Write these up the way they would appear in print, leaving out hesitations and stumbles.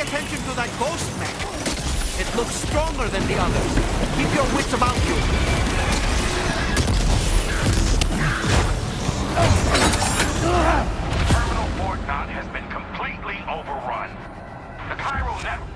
Pay attention to that ghost mech. It looks stronger than the others. Keep your wits about you. Terminal Fort Knot has been completely overrun. The Cairo network.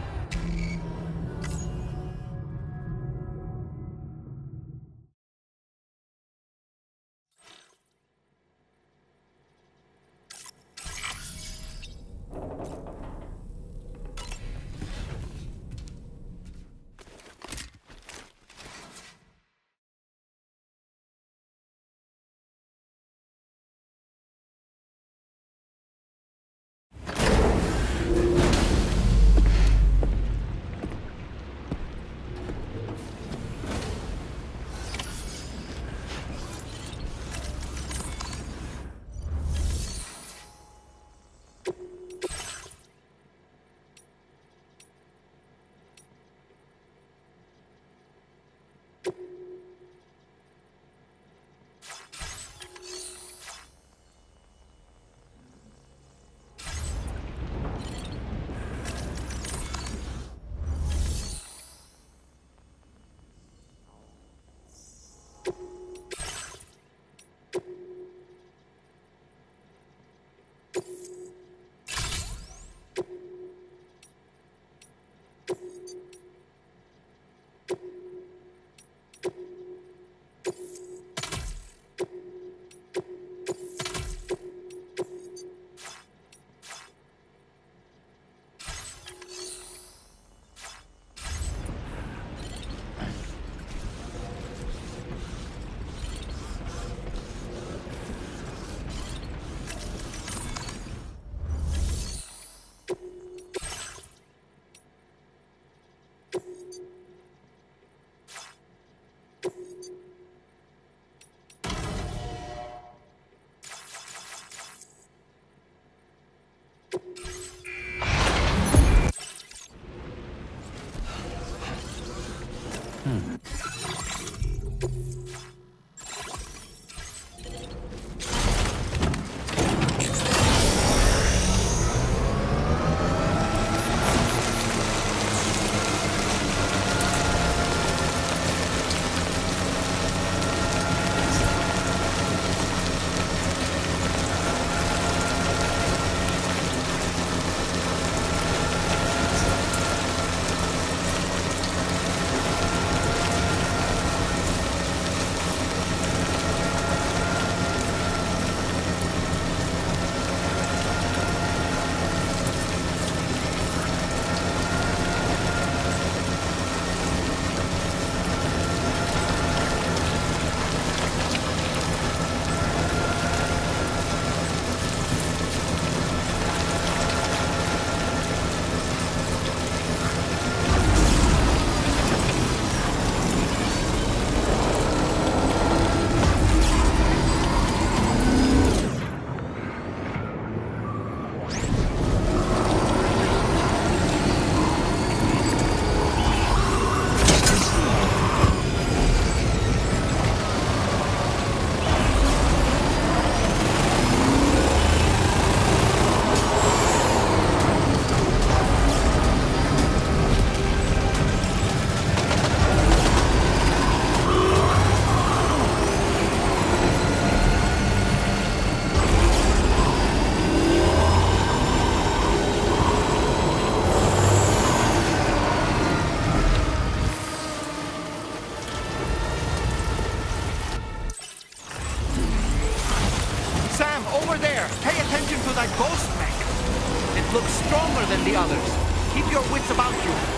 looks stronger than the others. Keep your wits about you.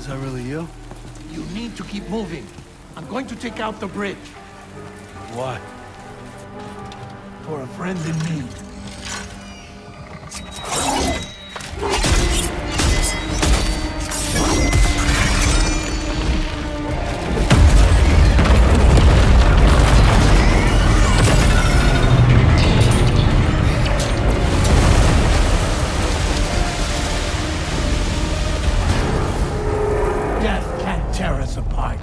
that really you? You need to keep moving. I'm going to take out the bridge. Why? For a friend in need. Death can't tear us apart.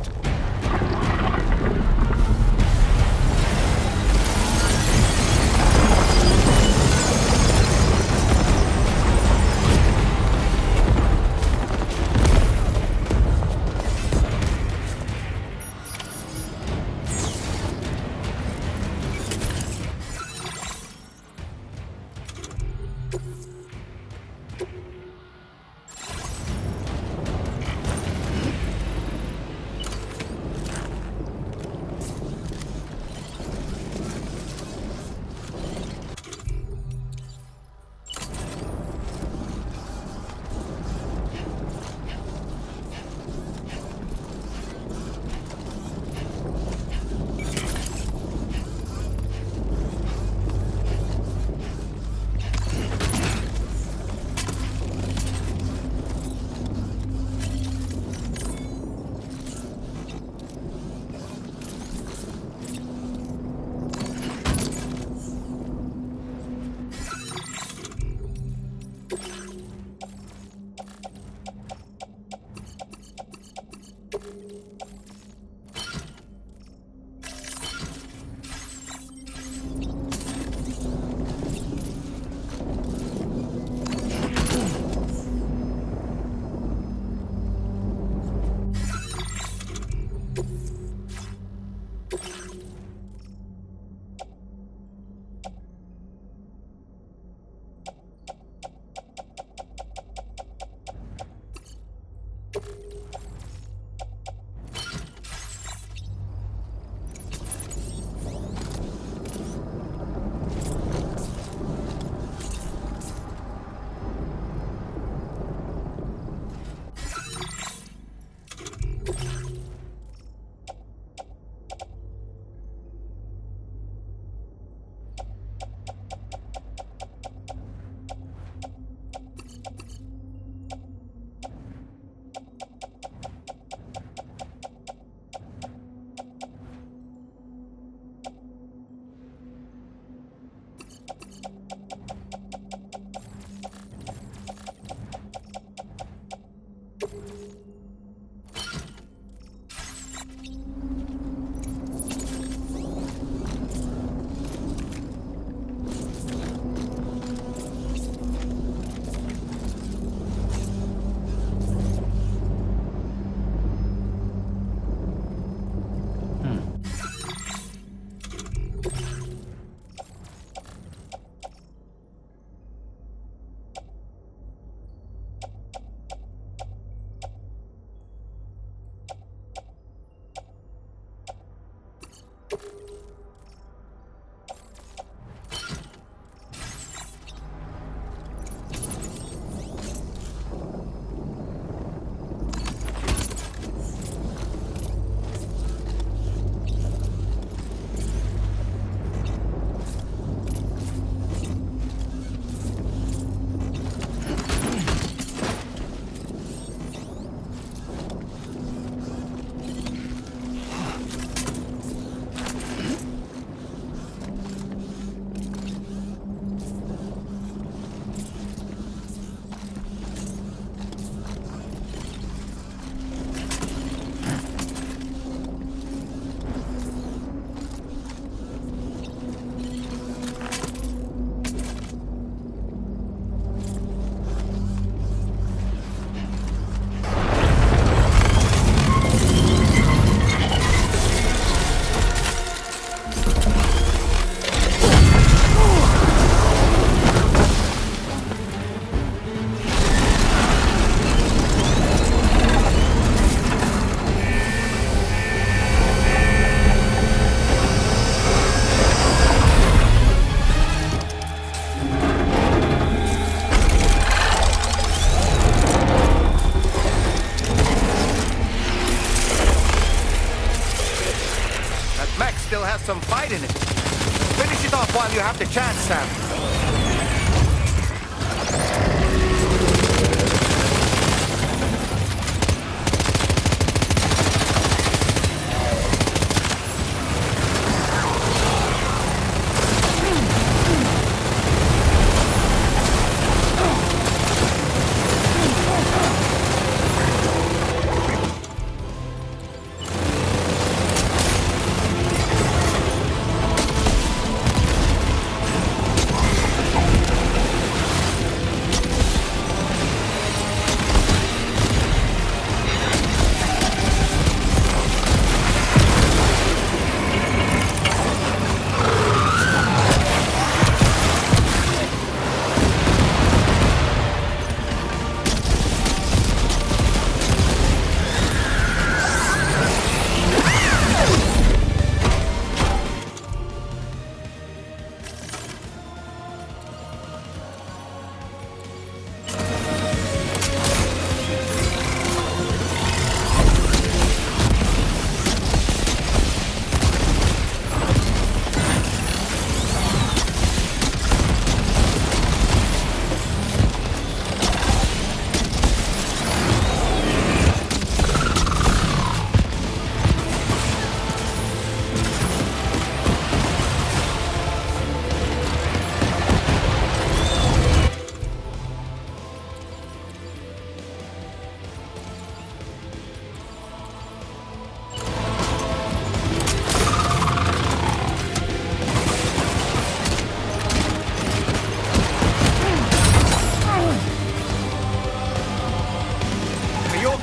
some fight in it. Finish it off while you have the chance, Sam.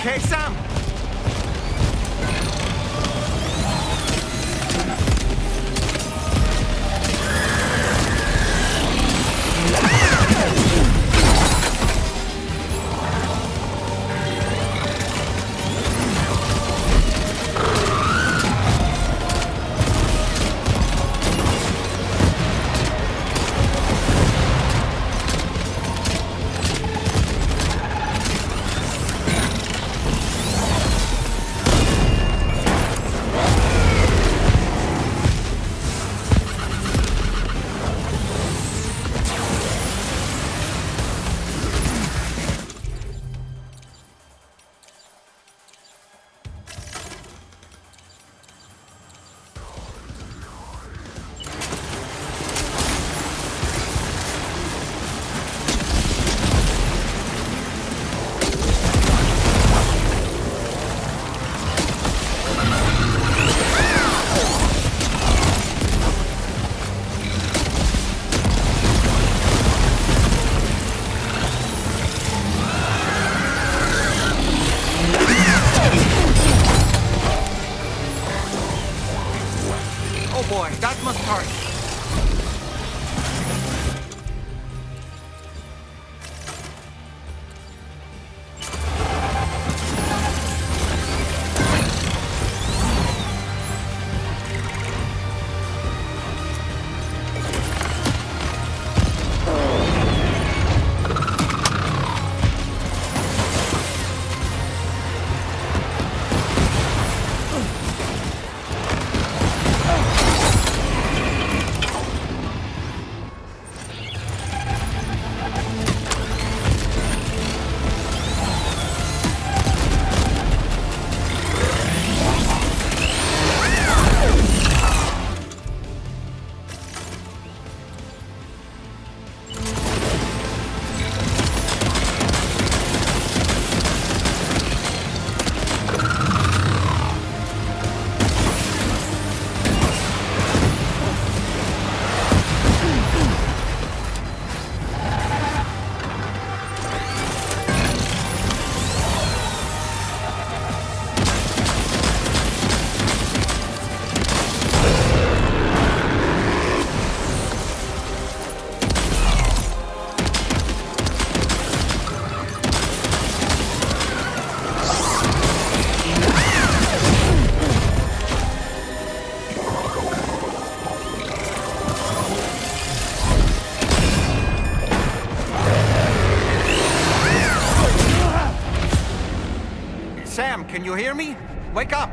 Okay, Sam? Oh boy, that must hurt. Sam, can you hear me? Wake up!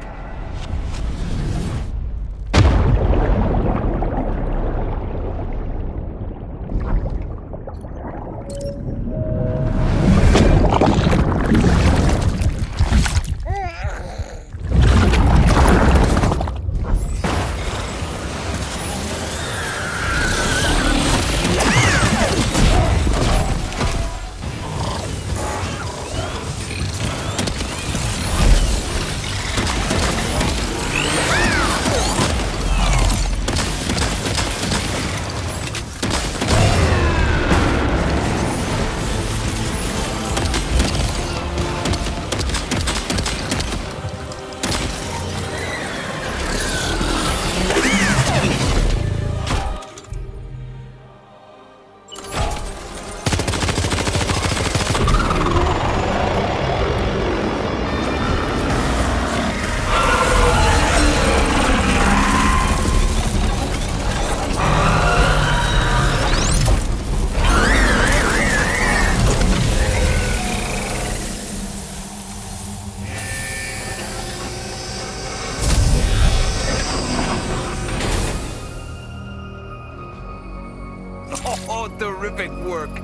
work.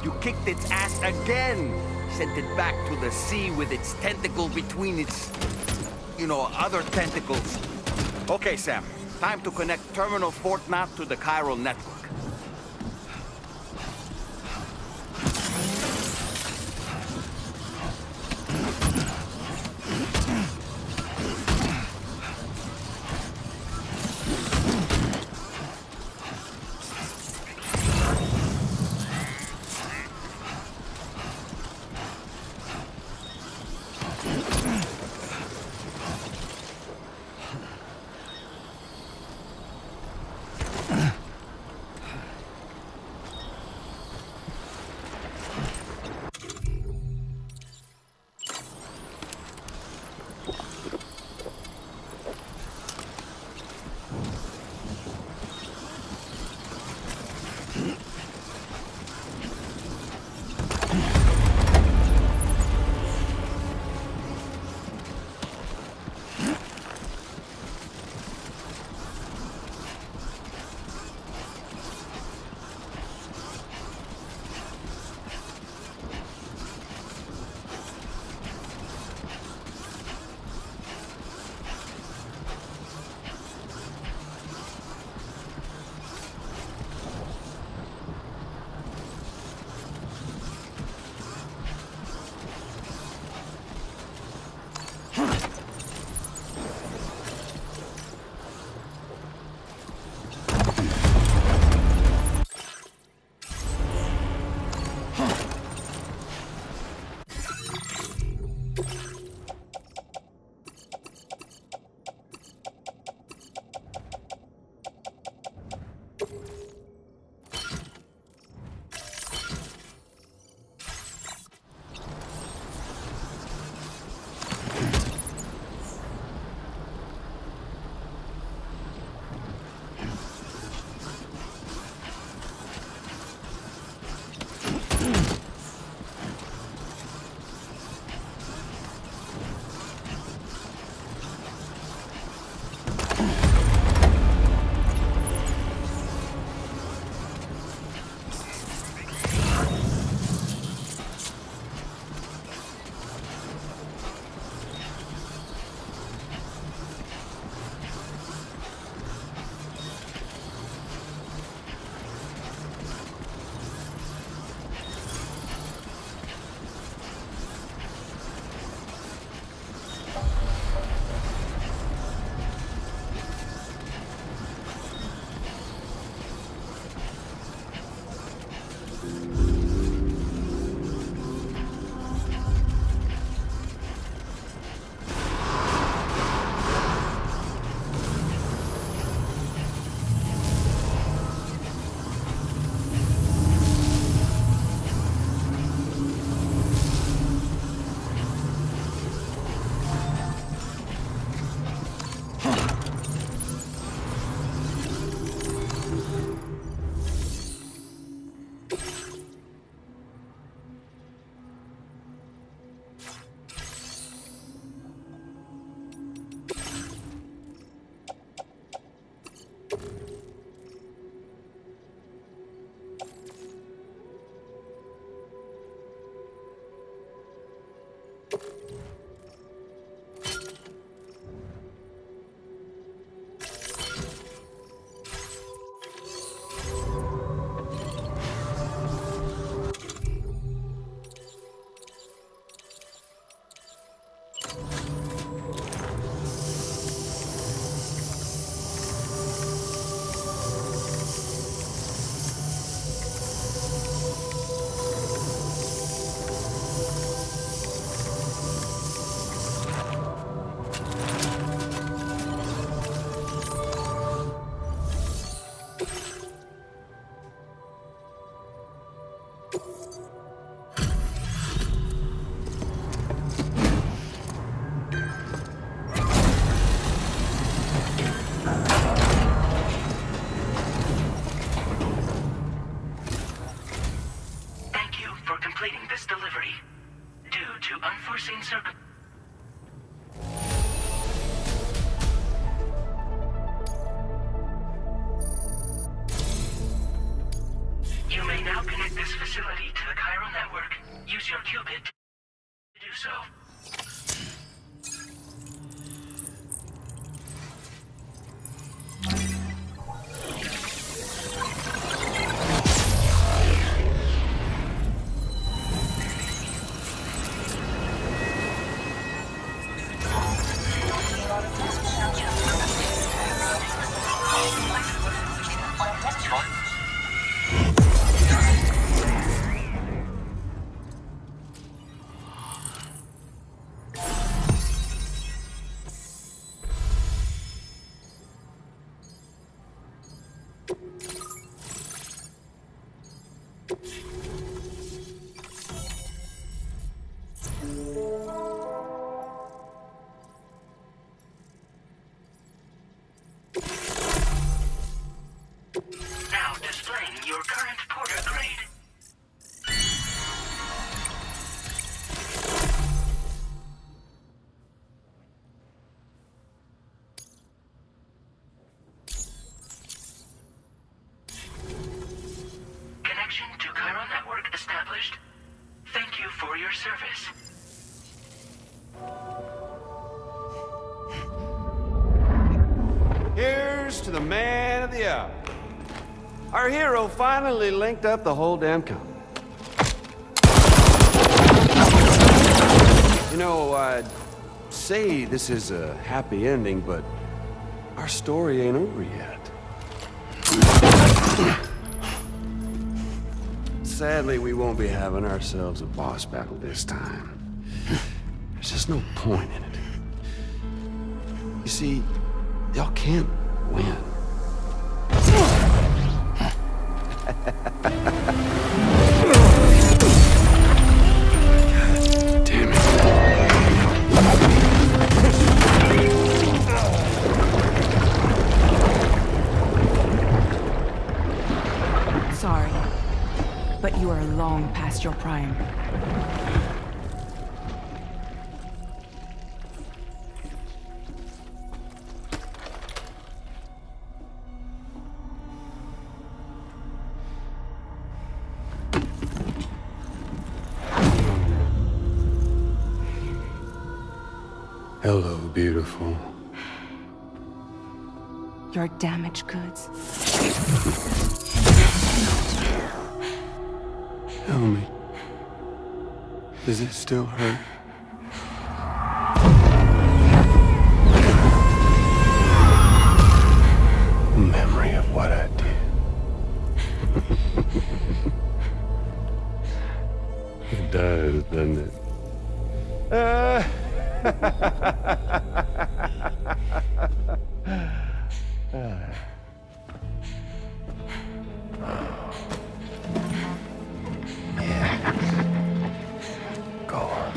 You kicked its ass again. Sent it back to the sea with its tentacle between its, other tentacles. Okay, Sam. Time to connect Terminal Fort Knot to the chiral network. You may now connect this facility to the chiral network. Use your qubit to do so. Now displaying your current porter grade. Connection to chiral network established. Thank you for your service. Here's to the man of the hour. Our hero finally linked up the whole damn company. You know, I'd say this is a happy ending, but our story ain't over yet. Sadly, we won't be having ourselves a boss battle this time. There's just no point in it. You see, y'all can't win. Damn it. Sorry, but you are long past your prime. Hello, beautiful. Your damaged goods. Tell me, does it still hurt? Memory of what I did. It does, doesn't it? Go on.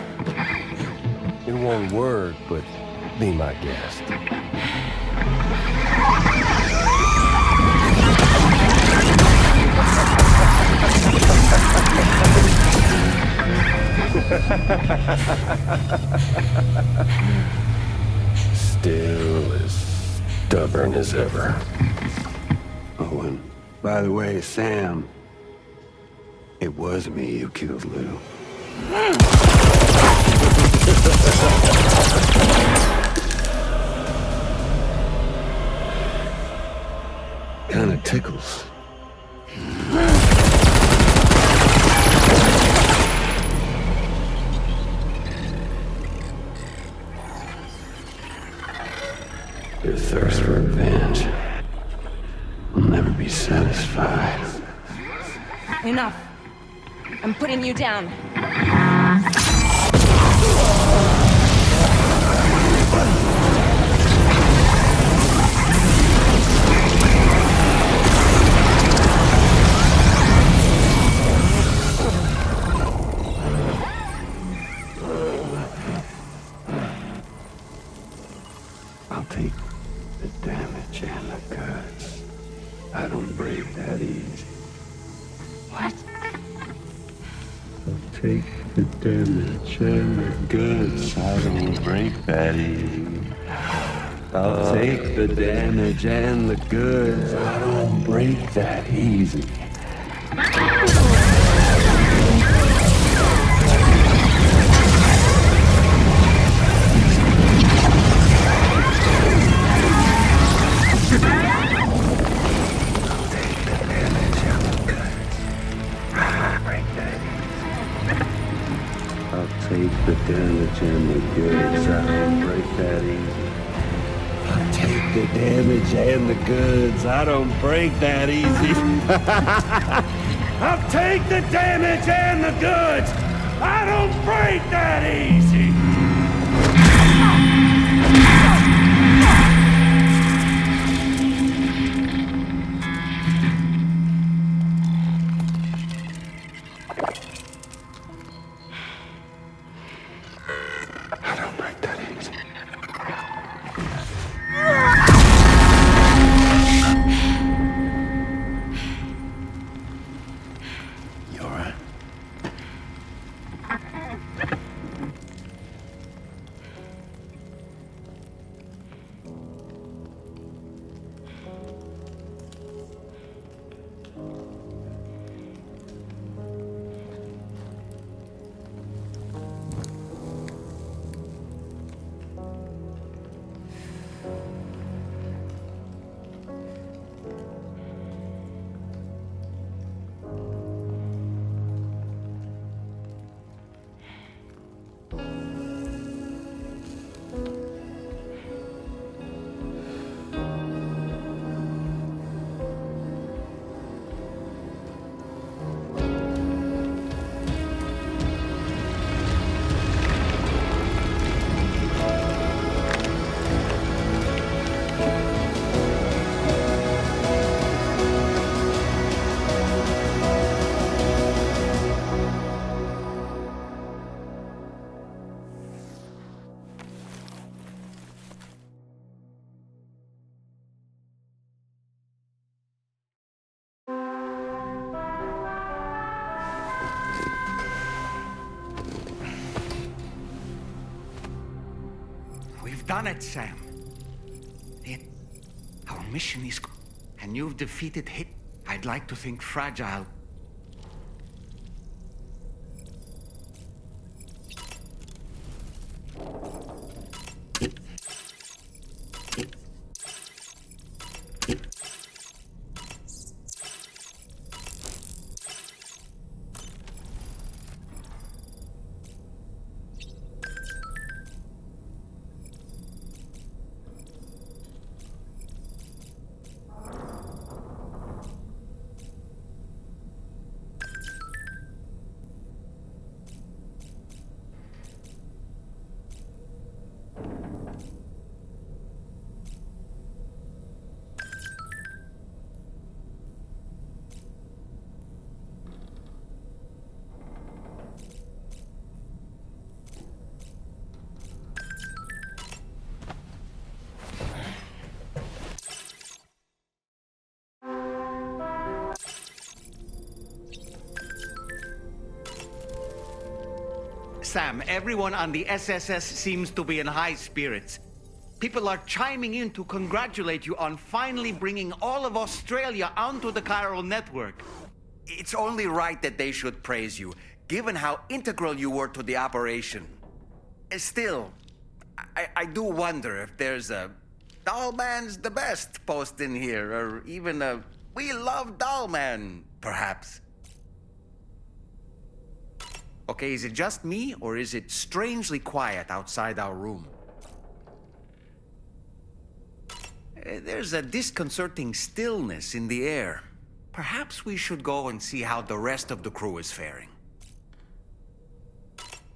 It won't work, but be my guest. Still as stubborn as ever. Oh, and by the way, Sam, it was me who killed Lou. Kinda tickles. Your thirst for revenge will never be satisfied. Enough. I'm putting you down. I'll take the damage and the goods. I don't break that easy. What? I'll take the damage and the goods. I don't break that easy. I'll take the damage and the goods. I don't break that easy. Take the damage and the goods. I don't break that easy. I take the damage and the goods. I don't break that easy. I'll take the damage and the goods. I don't break that easy. I don't break that easy. You all right? We've done it, Sam. Our mission is... And you've defeated Hit. I'd like to think fragile. Sam, everyone on the SSS seems to be in high spirits. People are chiming in to congratulate you on finally bringing all of Australia onto the chiral network. It's only right that they should praise you, given how integral you were to the operation. Still, I do wonder if there's a Dollman's the best post in here, or even a We Love Dollman, perhaps. Okay, is it just me, or is it strangely quiet outside our room? There's a disconcerting stillness in the air. Perhaps we should go and see how the rest of the crew is faring.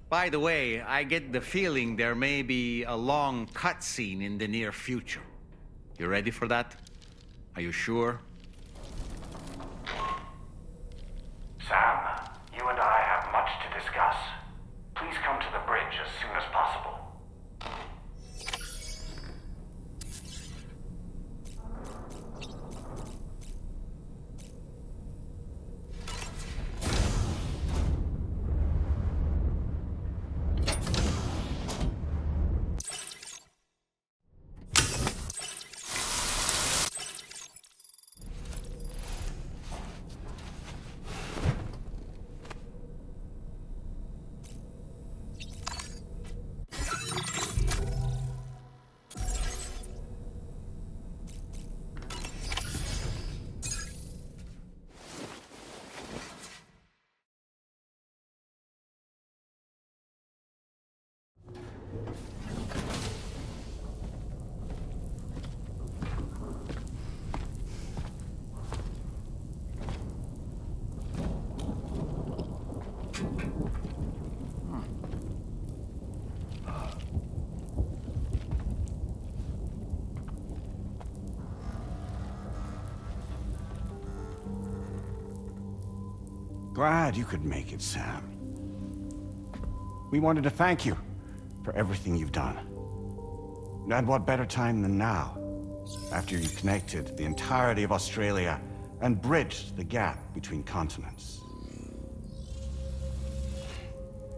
By the way, I get the feeling there may be a long cutscene in the near future. You ready for that? Are you sure? Sam, you and I have much to discuss. Please come to the bridge as soon as possible. Glad you could make it, Sam. We wanted to thank you for everything you've done. And what better time than now, after you connected the entirety of Australia and bridged the gap between continents.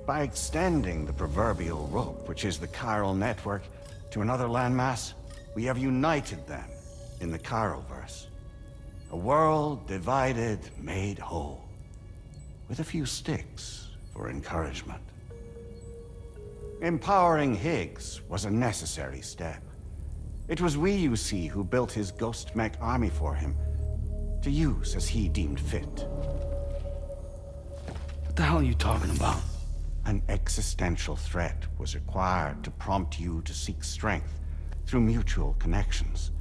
By extending the proverbial rope, which is the chiral network, to another landmass, we have united them in the Chiralverse. A world divided, made whole. With a few sticks for encouragement. Empowering Higgs was a necessary step. It was we, you see, who built his ghost mech army for him, to use as he deemed fit. What the hell are you talking about? An existential threat was required to prompt you to seek strength through mutual connections.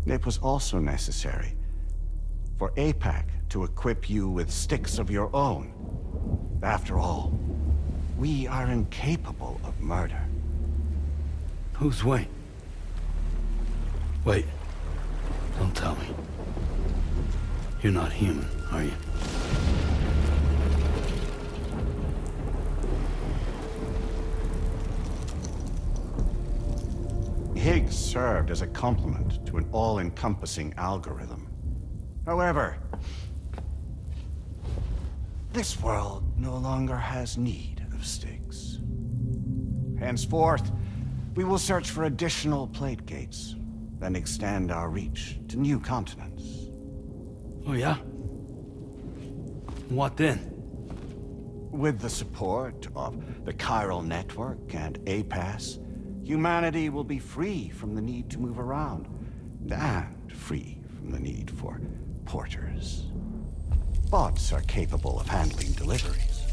It was also necessary for APAC to equip you with sticks of your own. After all, we are incapable of murder. Who's Wayne? Wait. Don't tell me. You're not human, are you? Higgs served as a complement to an all-encompassing algorithm. However, this world no longer has need of sticks. Henceforth, we will search for additional plate gates, then extend our reach to new continents. Oh yeah? What then? With the support of the chiral network and APAS, humanity will be free from the need to move around, and free from the need for porters. Bots are capable of handling deliveries.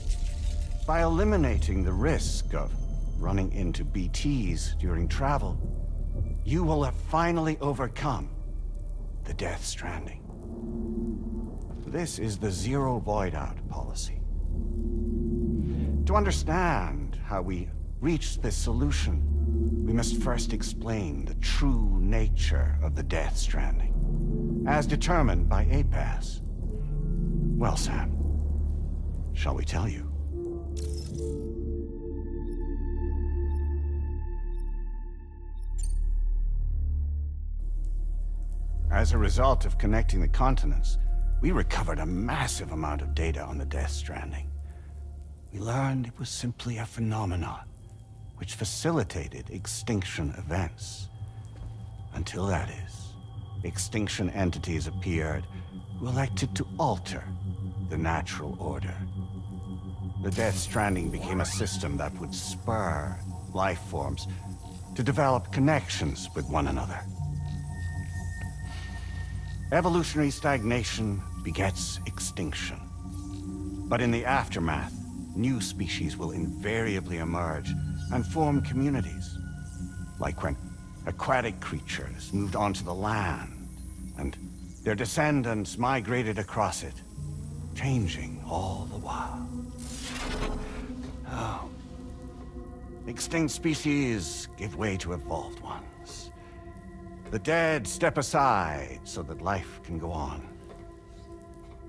By eliminating the risk of running into BTs during travel, you will have finally overcome the Death Stranding. This is the Zero Void Out policy. To understand how we reached this solution, we must first explain the true nature of the Death Stranding, as determined by APAS. Well, Sam, shall we tell you? As a result of connecting the continents, we recovered a massive amount of data on the Death Stranding. We learned it was simply a phenomenon which facilitated extinction events. Until that is, extinction entities appeared who elected to alter the natural order. The Death Stranding became a system that would spur life forms to develop connections with one another. Evolutionary stagnation begets extinction. But in the aftermath, new species will invariably emerge and form communities. Like when aquatic creatures moved onto the land, and their descendants migrated across it, changing all the while. Oh. Extinct species give way to evolved ones. The dead step aside so that life can go on.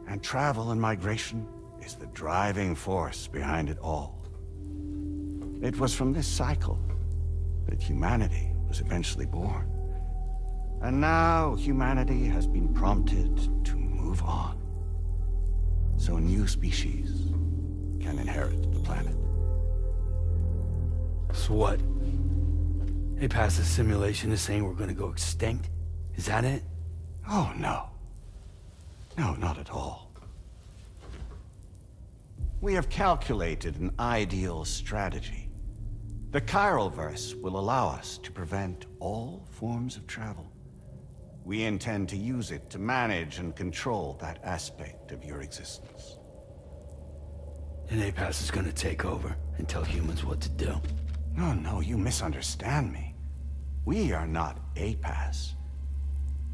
And travel and migration is the driving force behind it all. It was from this cycle that humanity was eventually born. And now humanity has been prompted to move on. So new species can inherit the planet. So what? They passed a simulation is saying we're gonna go extinct? Is that it? Oh, no. No, not at all. We have calculated an ideal strategy. The Chiralverse will allow us to prevent all forms of travel. We intend to use it to manage and control that aspect of your existence. And APAS is gonna take over and tell humans what to do. No, you misunderstand me. We are not APAS.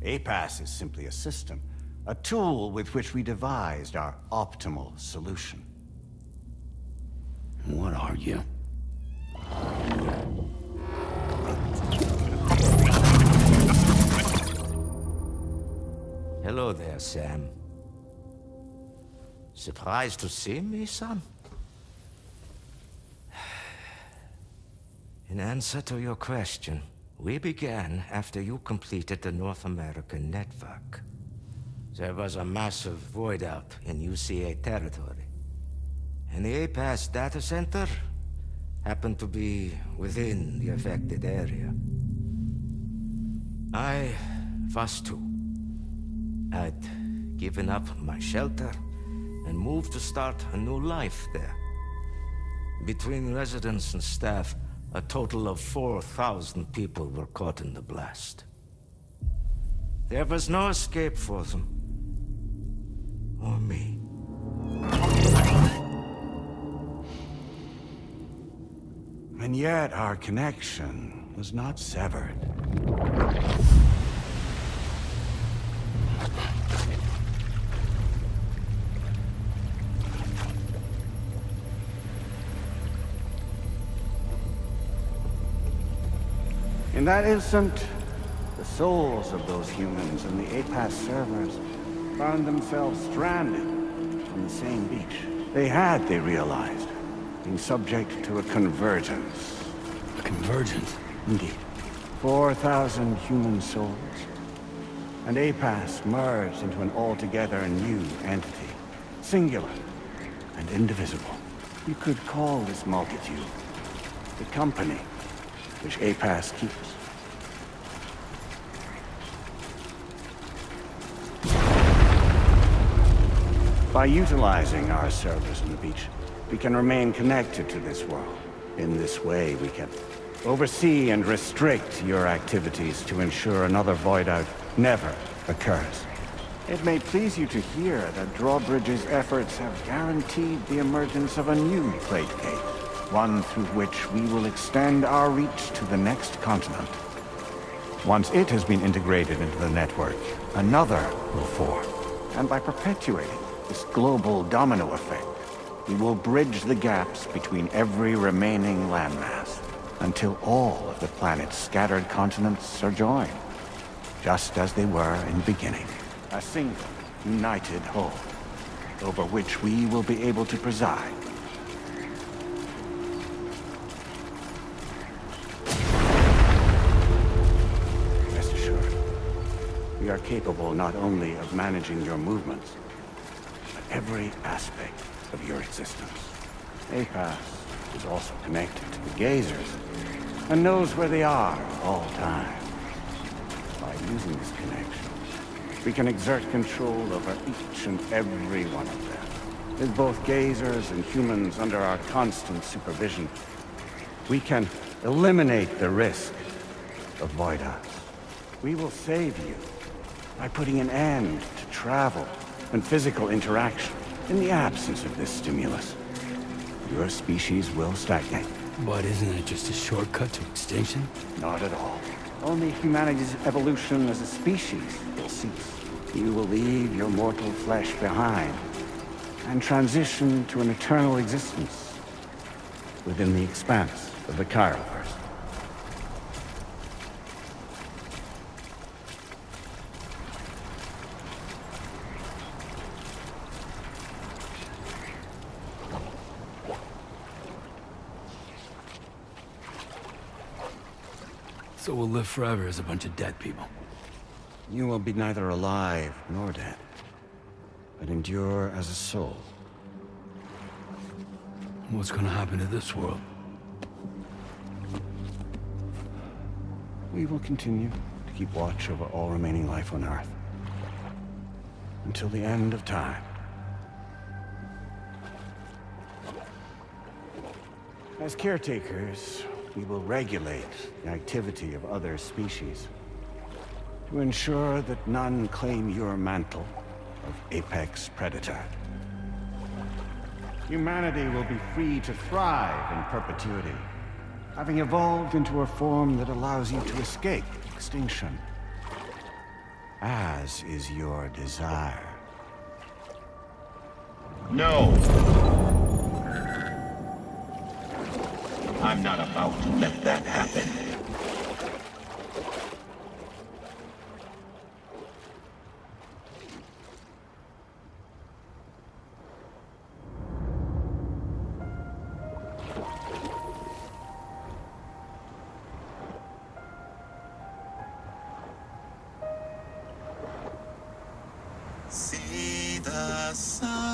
APAS is simply a system, a tool with which we devised our optimal solution. What are you? Hello there, Sam. Surprised to see me, son? In answer to your question, we began after you completed the North American network. There was a massive void out in UCA territory, and the APAS data center happened to be within the affected area. I was too. I'd given up my shelter and moved to start a new life there. Between residents and staff, a total of 4,000 people were caught in the blast. There was no escape for them. Or me. And yet our connection was not severed. In that instant, the souls of those humans in the APAS servers found themselves stranded on the same beach. They realized, been subject to a convergence. A convergence? Indeed. 4,000 human souls. And APAS merged into an altogether new entity. Singular and indivisible. You could call this multitude the company which APAS keeps. By utilizing our servers on the beach, we can remain connected to this world. In this way, we can oversee and restrict your activities to ensure another void out never occurs. It may please you to hear that Drawbridge's efforts have guaranteed the emergence of a new plate gate. One through which we will extend our reach to the next continent. Once it has been integrated into the network, another will form. And by perpetuating this global domino effect, we will bridge the gaps between every remaining landmass until all of the planet's scattered continents are joined, just as they were in the beginning. A single, united whole, over which we will be able to preside. We are capable not only of managing your movements, but every aspect of your existence. APAS is also connected to the gazers, and knows where they are at all times. By using this connection, we can exert control over each and every one of them. With both gazers and humans under our constant supervision, we can eliminate the risk of void outs. We will save you by putting an end to travel and physical interaction. In the absence of this stimulus, your species will stagnate. But isn't it just a shortcut to extinction? Not at all. Only humanity's evolution as a species will cease. You will leave your mortal flesh behind and transition to an eternal existence within the expanse of the Chiroverse. So we'll live forever as a bunch of dead people. You will be neither alive nor dead, but endure as a soul. What's gonna happen to this world? We will continue to keep watch over all remaining life on Earth. Until the end of time. As caretakers, we will regulate the activity of other species to ensure that none claim your mantle of apex predator. Humanity will be free to thrive in perpetuity, having evolved into a form that allows you to escape extinction. As is your desire. No. I'm not about to let that happen. See the sunset,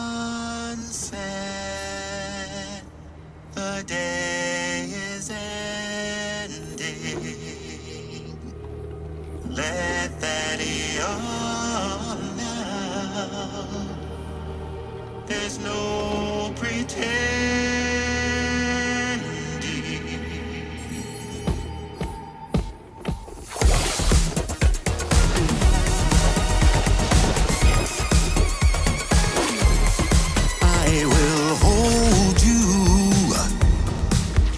the day is ending. Let that yawn out. There's no pretending. I will hold you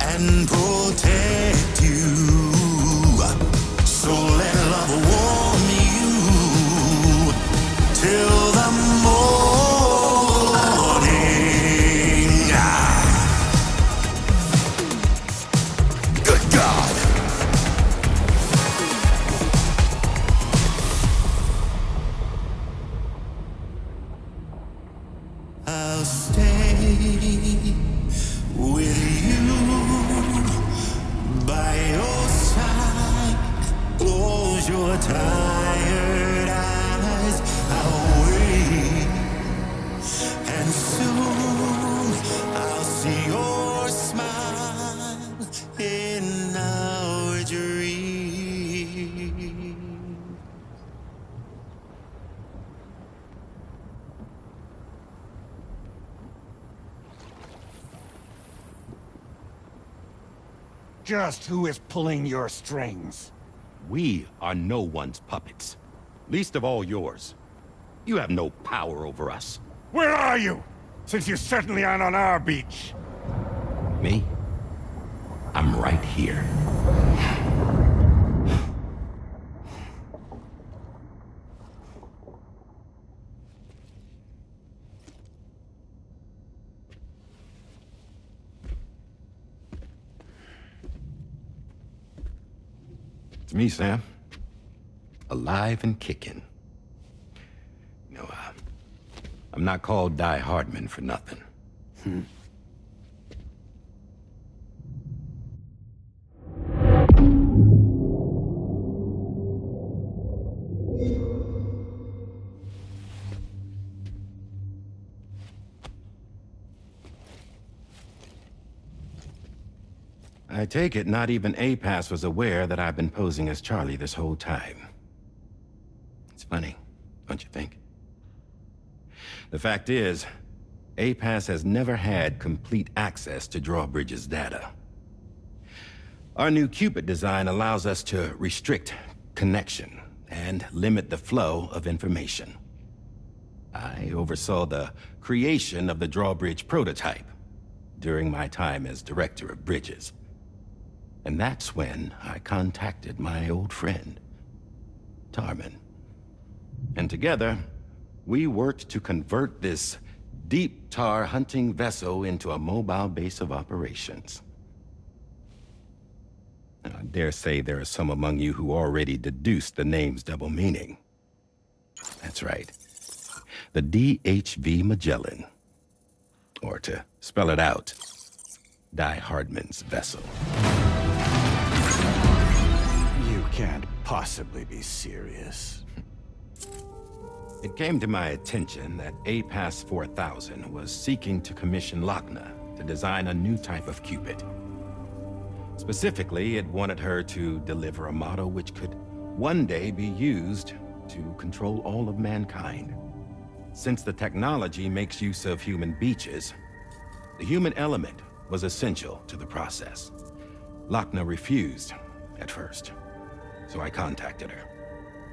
and protect you. So let love warm you till the morning. Good God. I'll stay with you by your side. Close your tired eyes. I'll wait, and soon I'll see your smile in our dream. Just who is pulling your strings? We are no one's puppets. Least of all yours. You have no power over us. Where are you? Since you certainly aren't on our beach. Me? I'm right here. It's me, Sam. Alive and kicking. You know, I'm not called Die Hardman for nothing. I take it not even APAS was aware that I've been posing as Charlie this whole time. It's funny, don't you think? The fact is, APAS has never had complete access to Drawbridge's data. Our new Cupid design allows us to restrict connection and limit the flow of information. I oversaw the creation of the Drawbridge prototype during my time as Director of Bridges. And that's when I contacted my old friend, Tarman. And together, we worked to convert this deep tar hunting vessel into a mobile base of operations. And I dare say there are some among you who already deduced the name's double meaning. That's right. The DHV Magellan. Or to spell it out, Die Hardman's vessel. You can't possibly be serious. It came to my attention that APAS 4000 was seeking to commission Lochna to design a new type of Cupid. Specifically, it wanted her to deliver a model which could one day be used to control all of mankind. Since the technology makes use of human beaches, the human element was essential to the process. Lochna refused at first, so I contacted her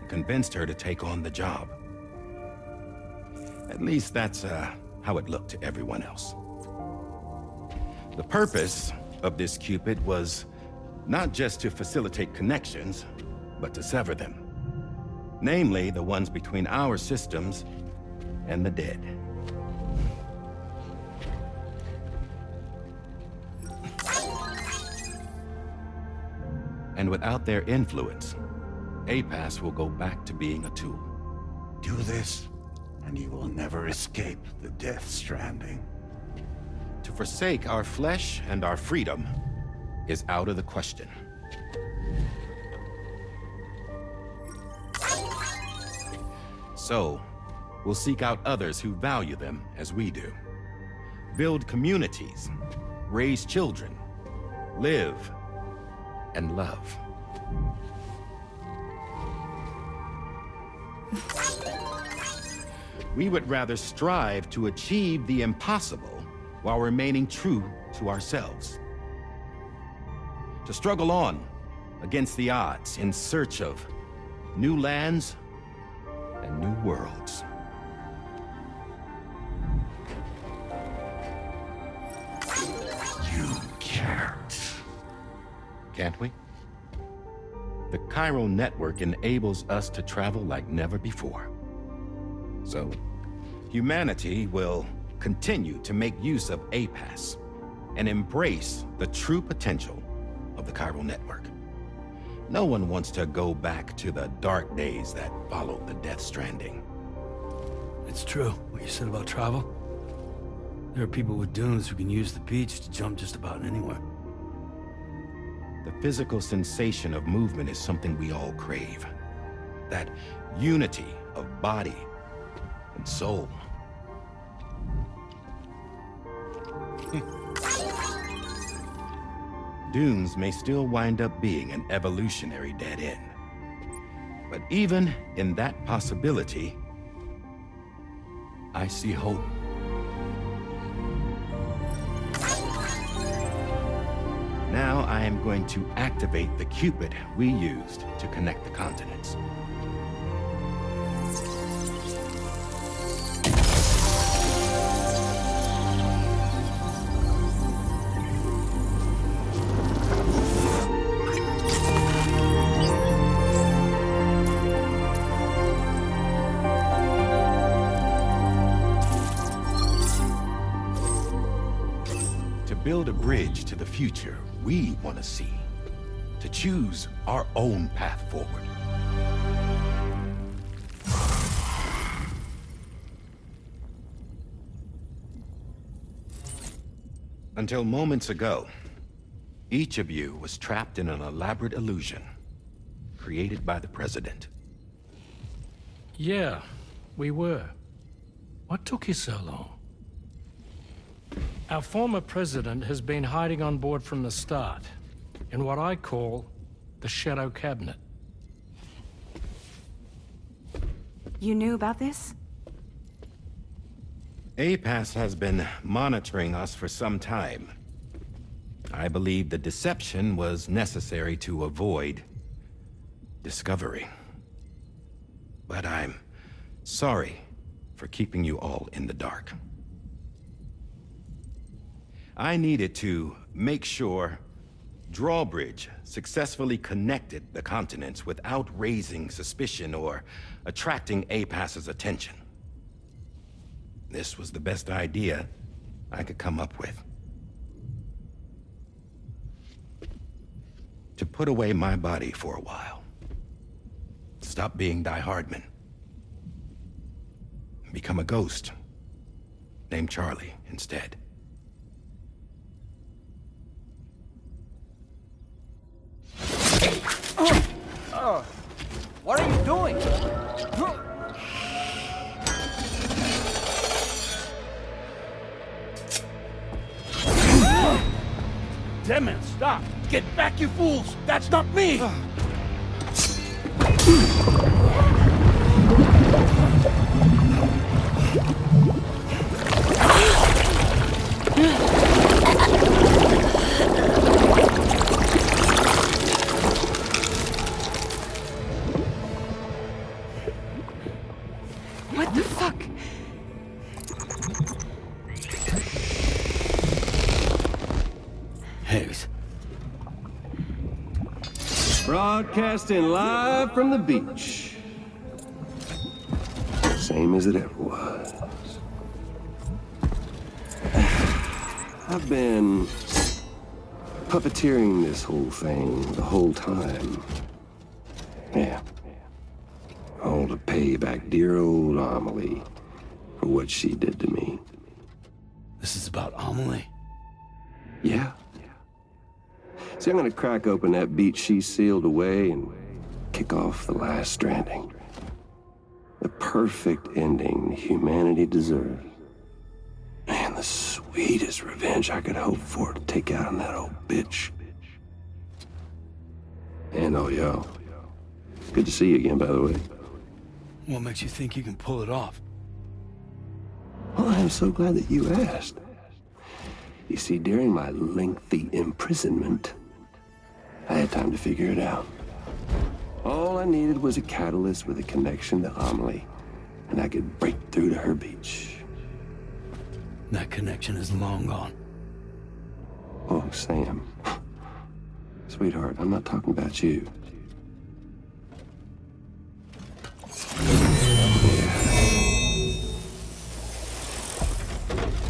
and convinced her to take on the job. At least that's how it looked to everyone else. The purpose of this Cupid was Not just to facilitate connections, but to sever them. Namely, the ones between our systems and the dead. And without their influence, APAS will go back to being a tool. Do this, and you will never escape the death stranding. To forsake our flesh and our freedom is out of the question. So, we'll seek out others who value them as we do. Build communities, raise children, live, and love. We would rather strive to achieve the impossible while remaining true to ourselves. To struggle on against the odds in search of new lands and new worlds. You can't. Can't we? The chiral network enables us to travel like never before. So, humanity will continue to make use of APAS and embrace the true potential of the chiral network. No one wants to go back to the dark days that followed the Death Stranding. It's true, what you said about travel. There are people with dunes who can use the beach to jump just about anywhere. The physical sensation of movement is something we all crave. That unity of body and soul. Dunes may still wind up being an evolutionary dead end. But even in that possibility, I see hope. Now I am going to activate the Cupid we used to connect the continents. Build a bridge to the future we want to see, to choose our own path forward. Until moments ago, each of you was trapped in an elaborate illusion created by the President. Yeah, we were. What took you so long? Our former president has been hiding on board from the start, in what I call the Shadow Cabinet. You knew about this? APAS has been monitoring us for some time. I believe the deception was necessary to avoid discovery. But I'm sorry for keeping you all in the dark. I needed to make sure Drawbridge successfully connected the continents without raising suspicion or attracting APAS's attention. This was the best idea I could come up with. To put away my body for a while. Stop being Die Hardman. Become a ghost. Named Charlie instead. What are you doing? Damn it, stop! Get back, you fools! That's not me! What the fuck? Higgs. Broadcasting live from the beach. Same as it ever was. I've been puppeteering this whole thing the whole time. Yeah. All to pay back dear old Amelie for what she did to me. This is about Amelie? Yeah. See, I'm gonna crack open that beach she sealed away and kick off the last Stranding. The perfect ending humanity deserves. Man, the sweetest revenge I could hope for to take out on that old bitch. And oh, y'all. Good to see you again, by the way. What makes you think you can pull it off? Well, I'm so glad that you asked. You see, during my lengthy imprisonment, I had time to figure it out. All I needed was a catalyst with a connection to Amelie, and I could break through to her beach. That connection is long gone. Oh, Sam. Sweetheart, I'm not talking about you.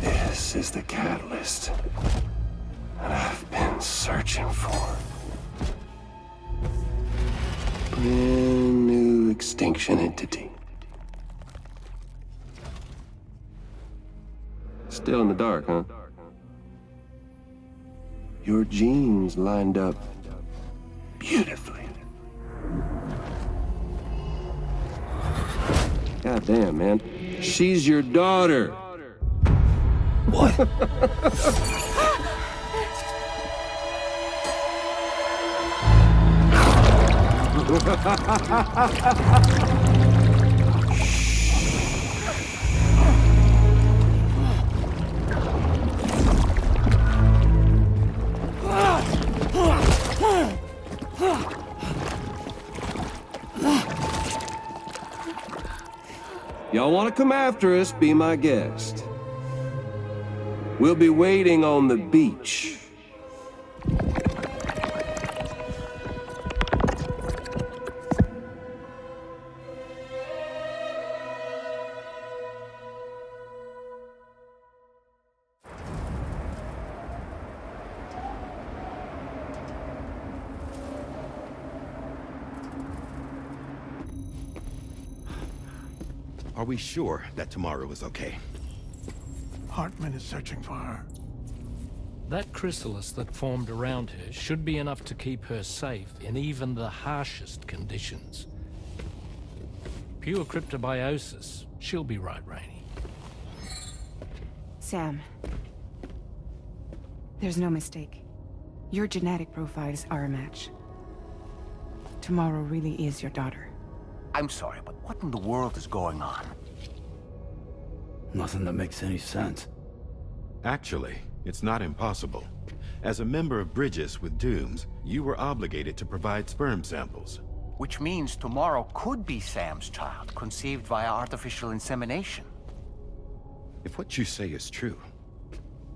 This is the catalyst that I've been searching for. Brand new extinction entity. Still in the dark, huh? Your genes lined up beautifully. God damn, man. She's your daughter. What? Y'all want to come after us, be my guest. We'll be waiting on the beach. Are we sure that tomorrow is okay? Hartman is searching for her. That chrysalis that formed around her should be enough to keep her safe in even the harshest conditions. Pure cryptobiosis. She'll be right, Rainey. Sam. There's no mistake. Your genetic profiles are a match. Tomorrow really is your daughter. I'm sorry, but what in the world is going on? Nothing that makes any sense. Actually, it's not impossible. As a member of Bridges with Dooms, you were obligated to provide sperm samples. Which means tomorrow could be Sam's child, conceived via artificial insemination. If what you say is true,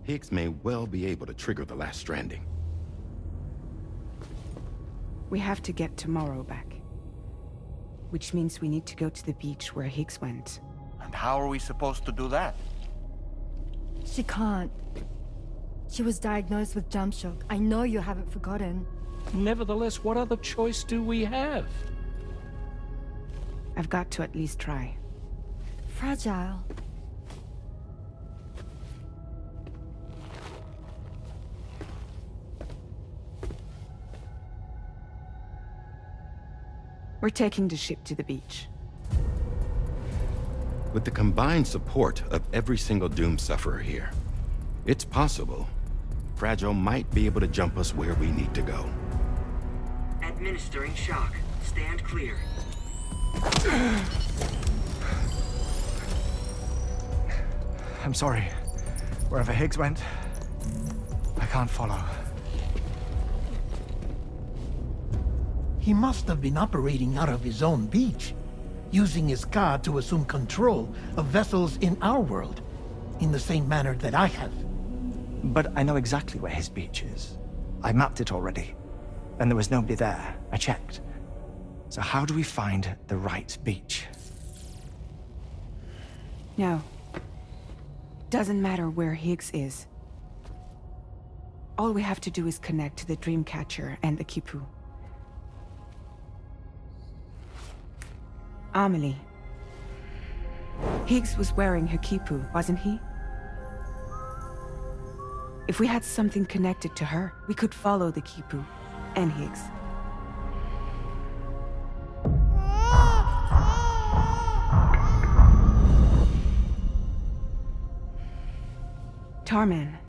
Higgs may well be able to trigger the last Stranding. We have to get tomorrow back. Which means we need to go to the beach where Higgs went. And how are we supposed to do that? She can't. She was diagnosed with jump shock. I know you haven't forgotten. Nevertheless, what other choice do we have? I've got to at least try. Fragile. We're taking the ship to the beach. With the combined support of every single Doom sufferer here, it's possible Fragile might be able to jump us where we need to go. Administering shock. Stand clear. I'm sorry. Wherever Higgs went, I can't follow. He must have been operating out of his own beach, using his car to assume control of vessels in our world, in the same manner that I have. But I know exactly where his beach is. I mapped it already. and there was nobody there. I checked. So how do we find the right beach? No. Doesn't matter where Higgs is. All we have to do is connect to the Dreamcatcher and the Kipu. Amelie. Higgs was wearing her Kipu, wasn't he? If we had something connected to her, we could follow the Kipu and Higgs. Tarman.